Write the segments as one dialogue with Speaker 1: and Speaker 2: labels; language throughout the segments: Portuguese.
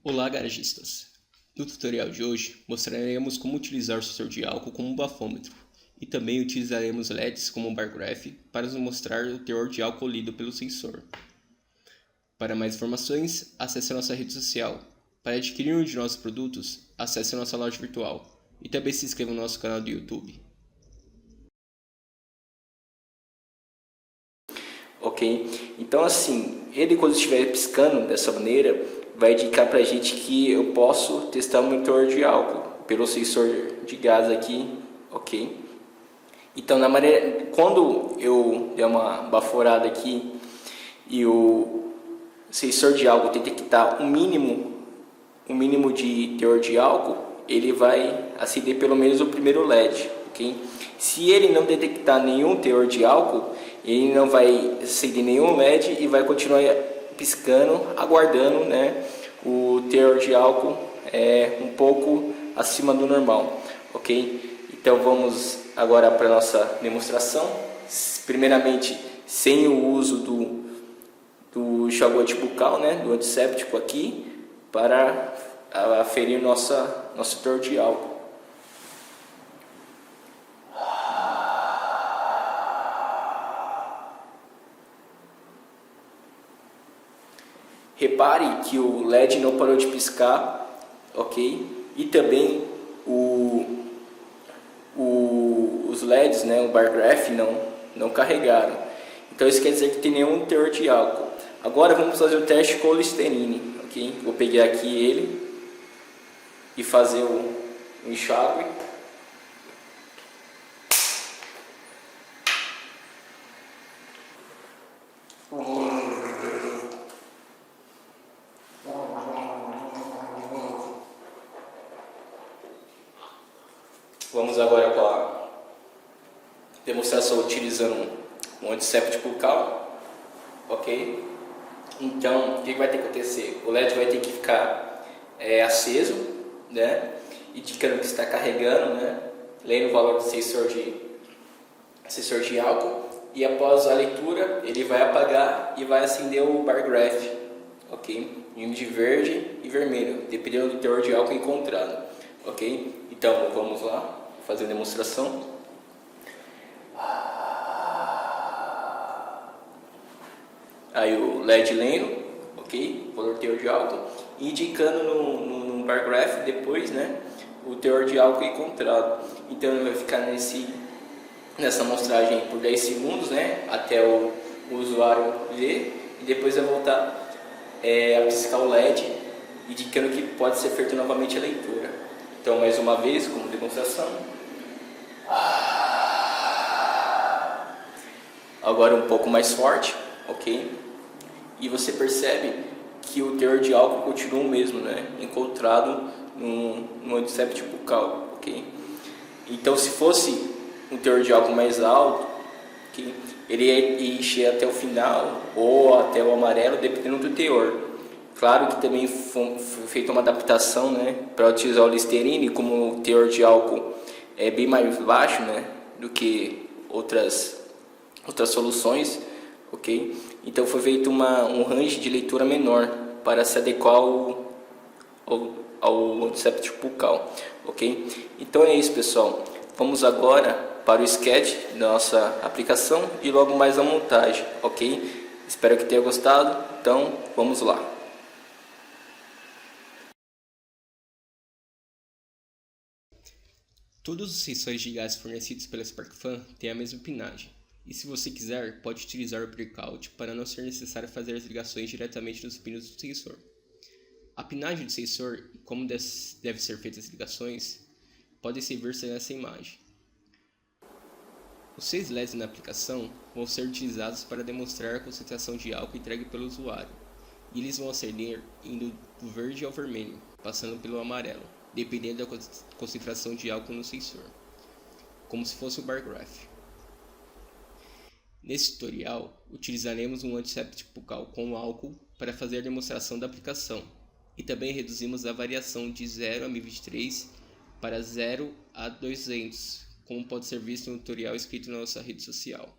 Speaker 1: Olá, garagistas! No tutorial de hoje, mostraremos como utilizar o sensor de álcool como um bafômetro e também utilizaremos LEDs como um bar graph para nos mostrar o teor de álcool lido pelo sensor. Para mais informações, acesse a nossa rede social. Para adquirir um de nossos produtos, acesse a nossa loja virtual e também se inscreva no nosso canal do YouTube.
Speaker 2: Ok, então assim, ele quando estiver piscando dessa maneira, vai indicar pra gente que eu posso testar o meu teor de álcool pelo sensor de gás aqui, ok? Então quando eu der uma baforada aqui e o sensor de álcool detectar um mínimo de teor de álcool, ele vai acender pelo menos o primeiro LED, ok? Se ele não detectar nenhum teor de álcool, ele não vai acender nenhum LED e vai continuar piscando, aguardando, né, o teor de álcool um pouco acima do normal, ok? Então vamos agora para a nossa demonstração, primeiramente sem o uso do enxaguante bucal, né, do antisséptico aqui, para aferir nosso teor de álcool. Repare que o LED não parou de piscar, ok? E também os LEDs, né, o bar graph não carregaram. Então isso quer dizer que tem nenhum teor de álcool. Agora vamos fazer o teste com o Listerine, ok? Vou pegar aqui ele e fazer o enxágue. Vamos agora com a demonstração utilizando um antisséptico bucal, ok? Então, o que vai ter que acontecer? O LED vai ter que ficar aceso, né? Indicando que está carregando, né? Lendo o valor do sensor de álcool. E após a leitura, ele vai apagar e vai acender o bar graph, ok? De verde e vermelho, dependendo do teor de álcool encontrado, ok? Então, vamos lá fazer a demonstração. Aí o LED lendo, ok? O valor teor de álcool, indicando no bar graph depois, né, o teor de álcool encontrado. Então ele vai ficar nessa amostragem por 10 segundos, né, até o usuário ver, e depois vai voltar a piscar o LED, indicando que pode ser feita novamente a leitura. Então, mais uma vez, como demonstração. Agora um pouco mais forte, ok? E você percebe que o teor de álcool continua o mesmo, né? Encontrado no antisséptico bucal, ok? Então, se fosse um teor de álcool mais alto, okay, ele ia encher até o final ou até o amarelo, dependendo do teor. Claro que também foi feita uma adaptação, né, para utilizar o Listerine, como o teor de álcool é bem mais baixo, né, do que outras soluções, ok? Então foi feito um range de leitura menor para se adequar ao antisséptico bucal, ok? Então é isso, pessoal. Vamos agora para o sketch da nossa aplicação e logo mais a montagem, ok? Espero que tenha gostado, então vamos lá.
Speaker 1: Todos os sensores de gás fornecidos pela SparkFun têm a mesma pinagem, e se você quiser, pode utilizar o breakout para não ser necessário fazer as ligações diretamente nos pinos do sensor. A pinagem do sensor e como deve ser feitas as ligações podem ser vistas nessa imagem. Os 6 LEDs na aplicação vão ser utilizados para demonstrar a concentração de álcool entregue pelo usuário, e eles vão acender indo do verde ao vermelho, passando pelo amarelo, dependendo da concentração de álcool no sensor, como se fosse o bar graph. Nesse tutorial, utilizaremos um antisséptico bucal com álcool para fazer a demonstração da aplicação, e também reduzimos a variação de 0 a 1023 para 0 a 200, como pode ser visto no tutorial escrito na nossa rede social.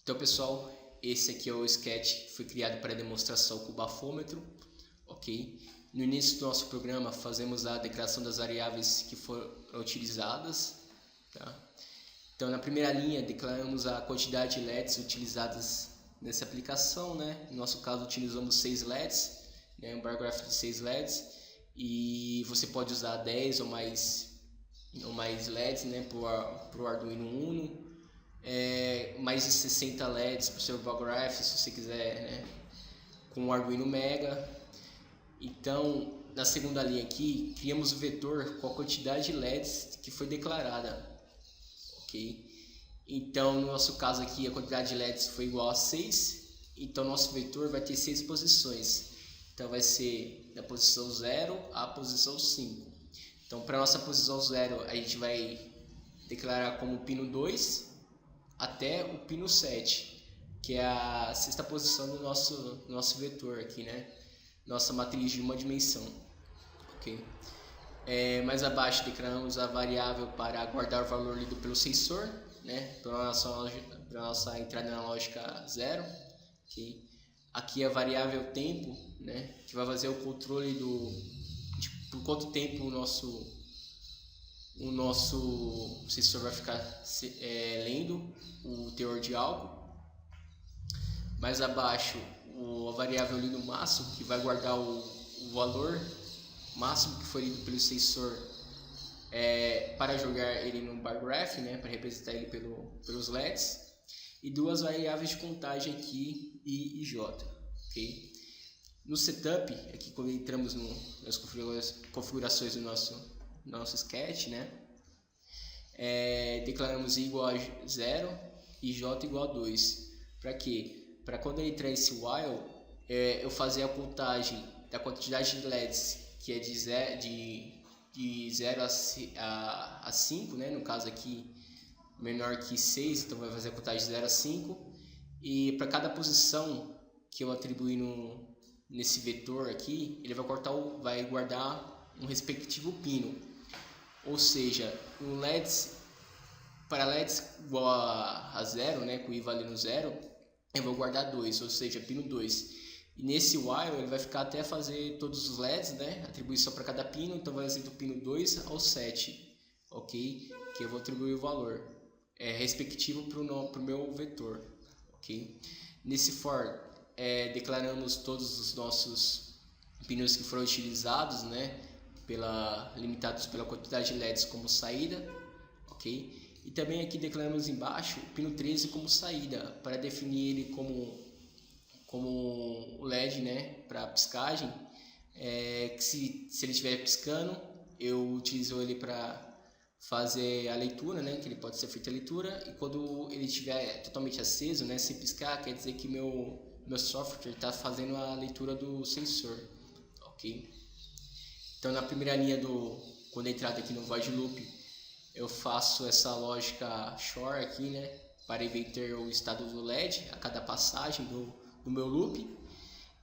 Speaker 1: Então, pessoal, esse aqui é o sketch que foi criado para demonstração com o bafômetro, ok? No início do nosso programa fazemos a declaração das variáveis que foram utilizadas, tá? Então na primeira linha declaramos a quantidade de LEDs utilizadas nessa aplicação, né? No nosso caso utilizamos 6 LEDs, né? Um bar graph de 6 LEDs, e você pode usar 10 ou mais LEDs, né? Para o Arduino Uno, mais de 60 LEDs para o seu bar graph, se você quiser, né? Com o Arduino Mega. Então na segunda linha aqui criamos o vetor com a quantidade de LEDs que foi declarada, ok? Então no nosso caso aqui a quantidade de LEDs foi igual a 6, então nosso vetor vai ter 6 posições, então vai ser da posição 0 à posição 5. Então para nossa posição 0 a gente vai declarar como pino 2 até o pino 7, que é a sexta posição do nosso vetor aqui, né? Nossa matriz de uma dimensão, ok? Mais abaixo declaramos a variável para guardar o valor lido pelo sensor, né? Para nossa entrada analógica 0, ok? Aqui a variável tempo, né? Que vai fazer o controle de por quanto tempo o nosso sensor vai ficar lendo o teor de álcool. Mais abaixo a variável lido máximo, que vai guardar o valor máximo que foi lido pelo sensor para jogar ele no bar graph, né, para representar ele pelos LEDs, e duas variáveis de contagem aqui, I e J, ok? No setup, aqui quando entramos nas configurações do nosso sketch, né, declaramos I igual a 0 e J igual a 2. Para quê? Para quando entrar esse while, eu fazer a contagem da quantidade de LEDs, que é de 0 a 5, né? No caso aqui, menor que 6, então vai fazer a contagem de 0 a 5. E para cada posição que eu atribuir nesse vetor aqui, ele vai guardar um respectivo pino. Ou seja, para LEDs igual a 0, né? Com I valendo 0, eu vou guardar 2, ou seja, pino 2. E nesse while ele vai ficar até fazer todos os LEDs, né? Atribuição para cada pino, então vai ser do pino 2 ao 7, ok? Que eu vou atribuir o valor respectivo para o meu vetor, ok? Nesse for, declaramos todos os nossos pinos que foram utilizados, né? Limitados pela quantidade de LEDs como saída, ok? E também aqui declaramos embaixo o pino 13 como saída, para definir ele como o LED, né, para piscagem, que se ele estiver piscando, eu utilizo ele para fazer a leitura, né, que ele pode ser feita a leitura, e quando ele estiver totalmente aceso, né, sem piscar, quer dizer que meu software está fazendo a leitura do sensor, ok? Então na primeira linha quando eu entrar aqui no void loop, eu faço essa lógica short aqui, né, para inverter o estado do LED a cada passagem do meu loop,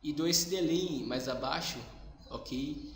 Speaker 1: e dou esse delay mais abaixo, ok,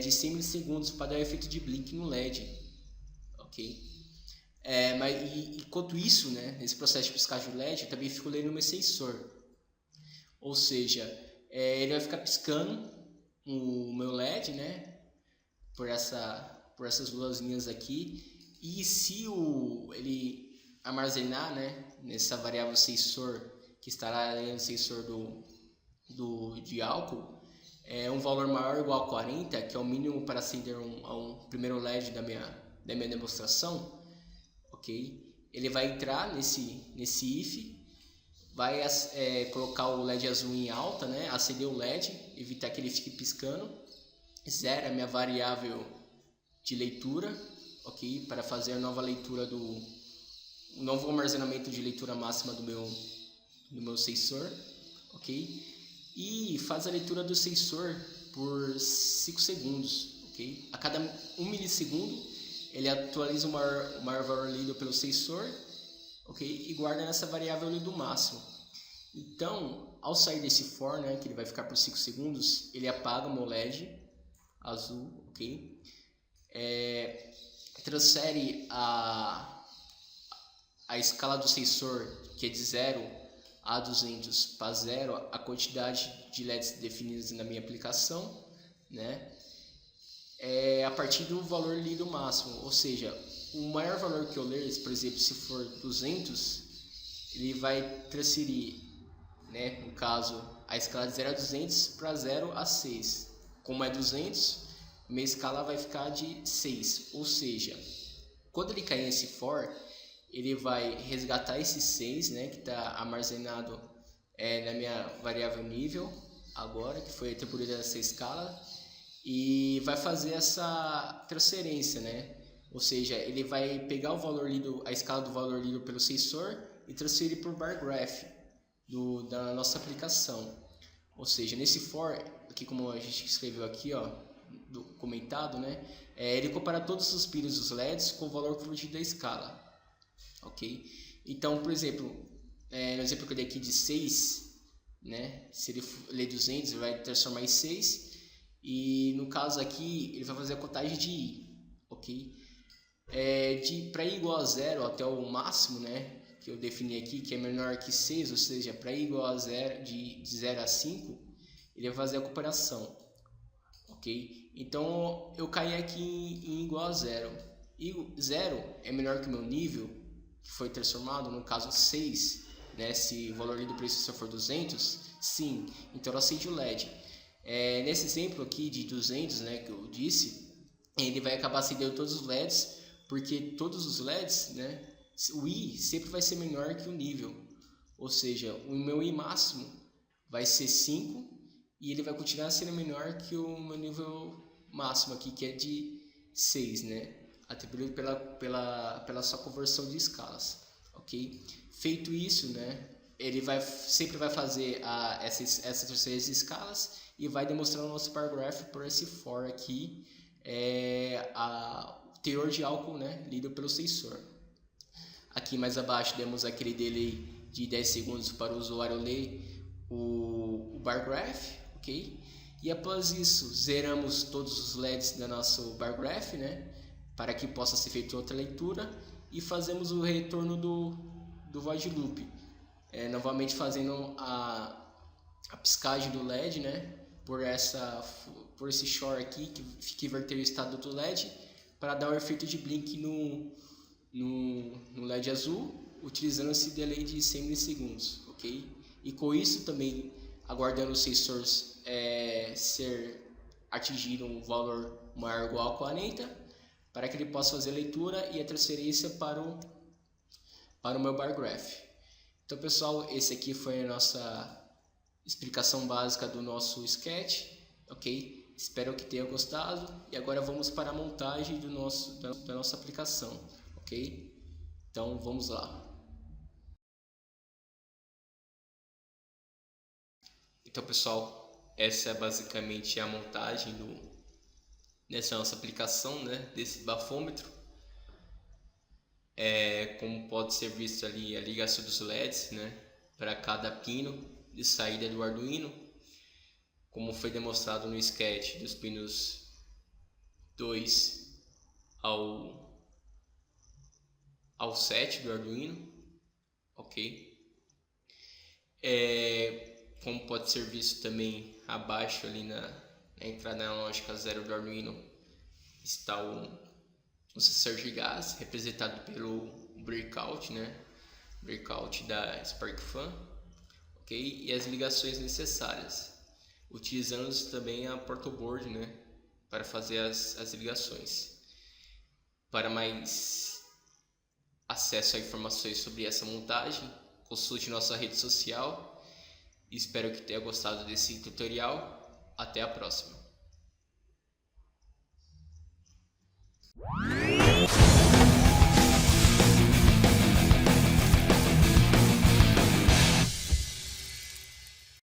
Speaker 1: de 100 milissegundos para dar o efeito de blink no LED, ok? Enquanto isso, né, nesse processo de piscagem do LED, eu também fico lendo o meu sensor, ou seja, ele vai ficar piscando o meu LED, né, por essas duas linhas aqui, e se ele armazenar, né, nessa variável sensor, que estará lendo o sensor de álcool, um valor maior ou igual a 40, que é o mínimo para acender um primeiro LED da minha demonstração, ok? Ele vai entrar nesse if, vai colocar o LED azul em alta, né, acender o LED, evitar que ele fique piscando, zero é a minha variável de leitura, ok? Para fazer a nova leitura o novo armazenamento de leitura máxima do meu sensor, ok? E faz a leitura do sensor por 5 segundos, ok? A cada 1 milissegundo ele atualiza o maior valor lido pelo sensor, ok? E guarda nessa variável lido máximo. Então, ao sair desse for, né, que ele vai ficar por 5 segundos, ele apaga o meu LED azul, ok? Transfere a escala do sensor, que é de 0 A200 para 0 a quantidade de LEDs definidas na minha aplicação, né? A partir do valor lido máximo, ou seja, o maior valor que eu ler, por exemplo, se for 200, ele vai transferir, né, no caso, a escala de 0 a 200 para 0 a 6. Como é 200, minha escala vai ficar de 6, ou seja, quando ele cair nesse for, ele vai resgatar esse 6, né, que está armazenado na minha variável nível, agora, que foi atribuída a essa escala, e vai fazer essa transferência, né? Ou seja, ele vai pegar o valor lido, a escala do valor lido pelo sensor e transferir para o bar graph da nossa aplicação. Ou seja, nesse for, aqui como a gente escreveu aqui, ó, comentado, né? Ele compara todos os pins dos LEDs com o valor convertido da escala, ok? Então, por exemplo, no exemplo que eu dei aqui de 6, né? Se ele ler 200, ele vai transformar em 6. E no caso aqui, ele vai fazer a contagem de i, ok? Para i igual a 0 até o máximo, né? Que eu defini aqui, que é menor que 6, ou seja, para i igual a 0, de 0 a 5, ele vai fazer a comparação, ok? Então, eu caí aqui em igual a 0. E 0 é menor que o meu nível, que foi transformado, no caso 6, né? Se o valor lido para isso for 200, sim, então eu acende o LED. Nesse exemplo aqui de 200, né, que eu disse, ele vai acabar acendendo todos os LEDs, porque todos os LEDs, né, o I sempre vai ser menor que o nível, ou seja, o meu I máximo vai ser 5 e ele vai continuar sendo menor que o meu nível máximo aqui, que é de 6, né, atribuído pela sua conversão de escalas, ok? Feito isso, né, ele sempre vai fazer essas terceiras escalas e vai demonstrar no nosso bar graph por esse for aqui o teor de álcool, né, lido pelo sensor. Aqui mais abaixo temos aquele delay de 10 segundos para o usuário ler o bar graph, ok? E após isso zeramos todos os LEDs do nosso bar graph, né, para que possa ser feita outra leitura, e fazemos o retorno do void loop, novamente fazendo a piscagem do LED, né, por esse short aqui que inverteu o estado do LED para dar o efeito de blink no LED azul, utilizando esse delay de 100 milissegundos, ok? E com isso também aguardando os sensores ser atingido um valor maior ou igual a 40, para que ele possa fazer a leitura e a transferência para o meu bar graph. Então, pessoal, esse aqui foi a nossa explicação básica do nosso sketch, ok? Espero que tenha gostado, e agora vamos para a montagem da nossa aplicação, ok? Então vamos lá. Então, pessoal, essa é basicamente a montagem dessa nossa aplicação, né, desse bafômetro. Como pode ser visto ali a ligação dos LEDs, né, para cada pino de saída do Arduino, como foi demonstrado no sketch dos pinos 2 ao 7 do Arduino, ok? Como pode ser visto também abaixo ali na entrada analógica 0 do Arduino está o sensor de gás, representado pelo breakout, né? Breakout da SparkFun, ok? E as ligações necessárias, utilizando também a portoboard, né, para fazer as ligações. Para mais acesso a informações sobre essa montagem, consulte nossa rede social. Espero que tenha gostado desse tutorial. Até a próxima.